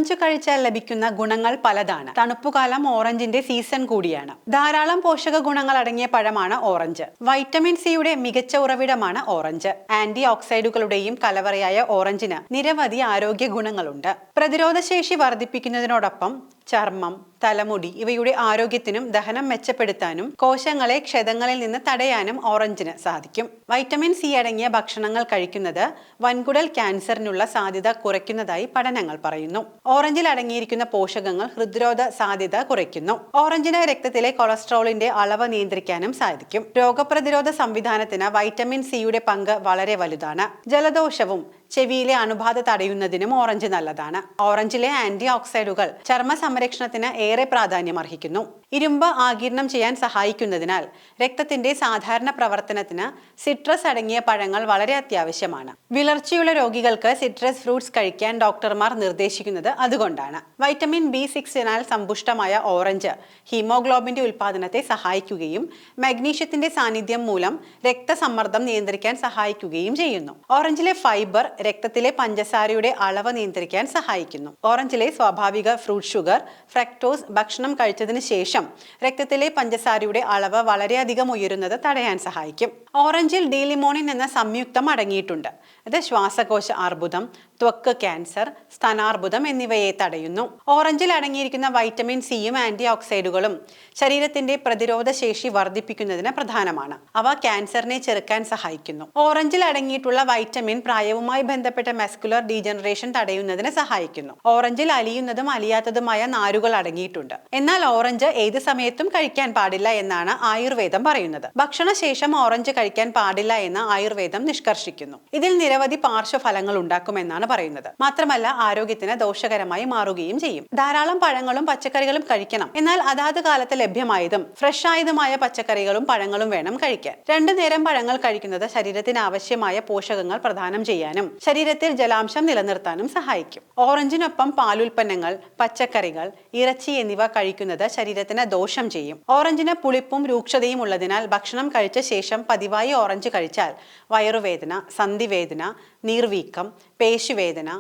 Orange കഴിച്ചാൽ ലഭിക്കുന്ന ഗുണങ്ങൾ പലതാണ്. തണുപ്പുകാലം ഓറഞ്ചിന്റെ സീസൺ കൂടിയാണ്. ധാരാളം പോഷക ഗുണങ്ങൾ അടങ്ങിയ പഴമാണ് ഓറഞ്ച്. വൈറ്റമിൻ സിയുടെ മികച്ച ഉറവിടമാണ് ഓറഞ്ച്. ആന്റി ഓക്സൈഡുകളുടെയും കലവറയായ ഓറഞ്ചിന് നിരവധി ആരോഗ്യ ഗുണങ്ങളുണ്ട്. പ്രതിരോധശേഷി വർദ്ധിപ്പിക്കുന്നതിനോടൊപ്പം ചർമ്മം, തലമുടി ഇവയുടെ ആരോഗ്യത്തിനും ദഹനം മെച്ചപ്പെടുത്താനും കോശങ്ങളെ ക്ഷതങ്ങളിൽ നിന്ന് തടയാനും ഓറഞ്ചിന് സാധിക്കും. വൈറ്റമിൻ സി അടങ്ങിയ ഭക്ഷണങ്ങൾ കഴിക്കുന്നത് വൻകുടൽ ക്യാൻസറിനുള്ള സാധ്യത കുറയ്ക്കുന്നതായി പഠനങ്ങൾ പറയുന്നു. ഓറഞ്ചിൽ അടങ്ങിയിരിക്കുന്ന പോഷകങ്ങൾ ഹൃദ്രോഗ സാധ്യത കുറയ്ക്കുന്നു. ഓറഞ്ചിന് രക്തത്തിലെ കൊളസ്ട്രോളിന്റെ അളവ് നിയന്ത്രിക്കാനും സാധിക്കും. രോഗപ്രതിരോധ സംവിധാനത്തിന് വൈറ്റമിൻ സിയുടെ പങ്ക് വളരെ വലുതാണ്. ജലദോഷവും ചെവിയിലെ അണുബാധ തടയുന്നതിനും ഓറഞ്ച് നല്ലതാണ്. ഓറഞ്ചിലെ ആന്റി ഓക്സൈഡുകൾ ചർമ്മ സംരക്ഷണത്തിന് ഏറെ പ്രാധാന്യം അർഹിക്കുന്നു. ഇരുമ്പ് ആഗിരണം ചെയ്യാൻ സഹായിക്കുന്നതിനാൽ രക്തത്തിന്റെ സാധാരണ പ്രവർത്തനത്തിന് സിട്രസ് അടങ്ങിയ പഴങ്ങൾ വളരെ അത്യാവശ്യമാണ്. വിളർച്ചയുള്ള രോഗികൾക്ക് സിട്രസ് ഫ്രൂട്ട്സ് കഴിക്കാൻ ഡോക്ടർമാർ നിർദ്ദേശിക്കുന്നത് അതുകൊണ്ടാണ്. വൈറ്റമിൻ B6 സമ്പുഷ്ടമായ ഓറഞ്ച് ഹീമോഗ്ലോബിന്റെ ഉൽപാദനത്തെ സഹായിക്കുകയും മഗ്നീഷ്യത്തിന്റെ സാന്നിധ്യം മൂലം രക്തസമ്മർദ്ദം നിയന്ത്രിക്കാൻ സഹായിക്കുകയും ചെയ്യുന്നു. ഓറഞ്ചിലെ ഫൈബർ രക്തത്തിലെ പഞ്ചസാരയുടെ അളവ് നിയന്ത്രിക്കാൻ സഹായിക്കുന്നു. ഓറഞ്ചിലെ സ്വാഭാവിക ഫ്രൂട്ട് ഷുഗർ ഫ്രക്ടോസ് ഭക്ഷണം കഴിച്ചതിന് ശേഷം രക്തത്തിലെ പഞ്ചസാരയുടെ അളവ് വളരെയധികം ഉയരുന്നത് തടയാൻ സഹായിക്കും. ഓറഞ്ചിൽ ഡീലിമോണിൻ എന്ന സംയുക്തം അടങ്ങിയിട്ടുണ്ട്. ഇത് ശ്വാസകോശ അർബുദം, ത്വക്ക് ക്യാൻസർ, സ്തനാർബുദം എന്നിവയെ തടയുന്നു. ഓറഞ്ചിൽ അടങ്ങിയിരിക്കുന്ന വൈറ്റമിൻ സിയും ആന്റി ഓക്സൈഡുകളും ശരീരത്തിന്റെ പ്രതിരോധ ശേഷി വർദ്ധിപ്പിക്കുന്നതിന് പ്രധാനമാണ്. അവ ക്യാൻസറിനെ ചെറുക്കാൻ സഹായിക്കുന്നു. ഓറഞ്ചിൽ അടങ്ങിയിട്ടുള്ള വൈറ്റമിൻ പ്രായവുമായി ബന്ധപ്പെട്ട മസ്കുലർ ഡീജനറേഷൻ തടയുന്നതിന് സഹായിക്കുന്നു. ഓറഞ്ചിൽ അലിയുന്നതും അലിയാത്തതുമായ നാരുകൾ അടങ്ങിയിട്ടുണ്ട്. എന്നാൽ ഓറഞ്ച് ഏത് സമയത്തും കഴിക്കാൻ പാടില്ല എന്നാണ് ആയുർവേദം പറയുന്നത്. ഭക്ഷണശേഷം ഓറഞ്ച് കഴിക്കാൻ പാടില്ല എന്ന് ആയുർവേദം നിഷ്കർഷിക്കുന്നു. ഇതിൽ നിരവധി പാർശ്വഫലങ്ങൾ ഉണ്ടാക്കുമെന്നാണ് പറയുന്നത്. മാത്രമല്ല ആരോഗ്യത്തിന് ദോഷകരമായി മാറുകയും ചെയ്യും. ധാരാളം പഴങ്ങളും പച്ചക്കറികളും കഴിക്കണം. എന്നാൽ അതാത് കാലത്ത് ലഭ്യമായതും ഫ്രഷ് ആയതുമായ പച്ചക്കറികളും പഴങ്ങളും വേണം കഴിക്കാൻ. 2 നേരം പഴങ്ങൾ കഴിക്കുന്നത് ശരീരത്തിന് ആവശ്യമായ പോഷകങ്ങൾ പ്രദാനം ചെയ്യാനും ശരീരത്തിൽ ജലാംശം നിലനിർത്താനും സഹായിക്കും. ഓറഞ്ചിനൊപ്പം പാലുൽപ്പന്നങ്ങൾ, പച്ചക്കറികൾ, ഇറച്ചി എന്നിവ കഴിക്കുന്നത് ശരീരത്തിന് ദോഷം ചെയ്യും. ഓറഞ്ചിന് പുളിപ്പും രൂക്ഷതയും ഉള്ളതിനാൽ ഭക്ഷണം കഴിച്ച ശേഷം പതിവായി ഓറഞ്ച് കഴിച്ചാൽ വയറുവേദന, സന്ധിവേദന, നീർവീക്കം, പേശിവേദന,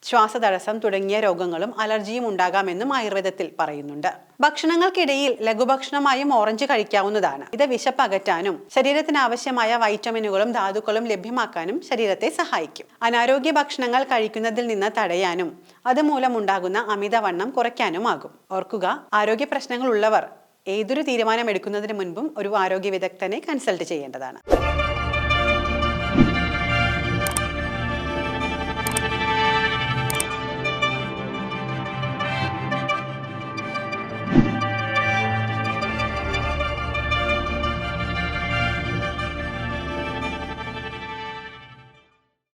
ശ്വാസതടസ്സം തുടങ്ങിയ രോഗങ്ങളും അലർജിയും ഉണ്ടാകാമെന്നും ആയുർവേദത്തിൽ പറയുന്നുണ്ട്. ഭക്ഷണങ്ങൾക്കിടയിൽ ലഘുഭക്ഷണമായും ഓറഞ്ച് കഴിക്കാവുന്നതാണ്. ഇത് വിശപ്പ് അകറ്റാനും ശരീരത്തിന് ആവശ്യമായ വൈറ്റമിനുകളും ധാതുക്കളും ലഭ്യമാക്കാനും ശരീരത്തെ സഹായിക്കും. അനാരോഗ്യ ഭക്ഷണങ്ങൾ കഴിക്കുന്നതിൽ നിന്ന് തടയാനും അതുമൂലം ഉണ്ടാകുന്ന അമിതവണ്ണം കുറയ്ക്കാനുമാകും. ഓർക്കുക, ആരോഗ്യ പ്രശ്നങ്ങൾ ഉള്ളവർ ഏതൊരു തീരുമാനം എടുക്കുന്നതിന് മുൻപും ഒരു ആരോഗ്യ വിദഗ്ധനെ കൺസൾട്ട് ചെയ്യേണ്ടതാണ്.